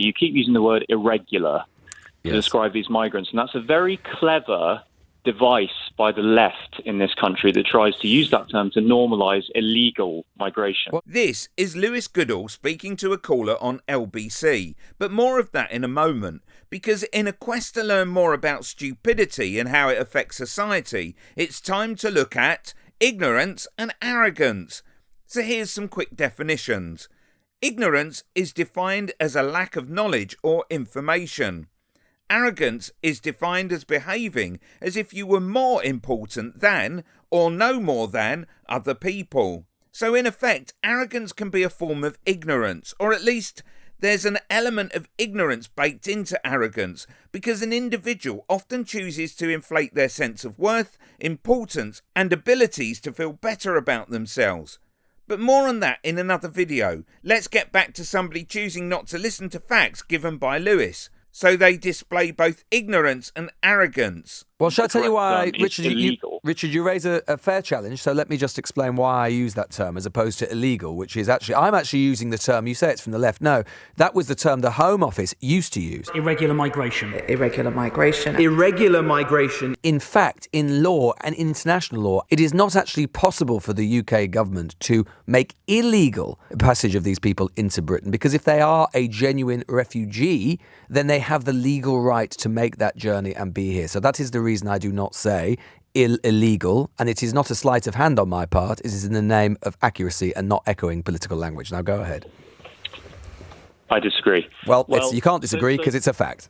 but you keep using the word irregular to describe these migrants. And that's a very clever device by the left in this country that tries to use that term to normalise illegal migration. This is Lewis Goodall speaking to a caller on LBC, but more of that in a moment, because in a quest to learn more about stupidity and how it affects society, it's time to look at ignorance and arrogance. So here's some quick definitions. Ignorance is defined as a lack of knowledge or information. Arrogance is defined as behaving as if you were more important than or know more than other people. So in effect, arrogance can be a form of ignorance, or at least there's an element of ignorance baked into arrogance, because an individual often chooses to inflate their sense of worth, importance, and abilities to feel better about themselves. But more on that in another video. Let's get back to somebody choosing not to listen to facts given by Lewis. So they display both ignorance and arrogance. Well, shall I tell you why, Richard, you raise a fair challenge, so let me just explain why I use that term as opposed to illegal, which is I'm actually using the term, you say it's from the left, no, that was the term the Home Office used to use. Irregular migration. Irregular migration. Irregular migration. In fact, in law and international law, it is not actually possible for the UK government to make illegal passage of these people into Britain, because if they are a genuine refugee, then they have the legal right to make that journey and be here. So that is the reason I do not say illegal, and it is not a sleight of hand on my part. It is in the name of accuracy and not echoing political language. Now go ahead. I disagree. Well, you can't disagree because it's a fact.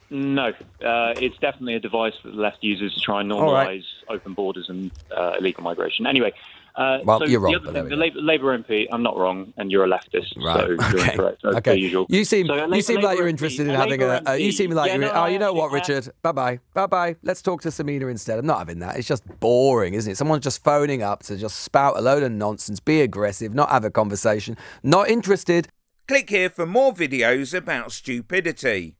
No, it's definitely a device that the left uses to try and normalise open borders and illegal migration. Anyway, so you're wrong. The Labour MP, I'm not wrong, and you're a leftist, so you're incorrect, as per usual. You seem like you're interested in having a... you seem like you're... Oh, you know what, Richard? Bye-bye. Bye-bye. Let's talk to Samina instead. I'm not having that. It's just boring, isn't it? Someone's just phoning up to just spout a load of nonsense, be aggressive, not have a conversation. Not interested. Click here for more videos about stupidity.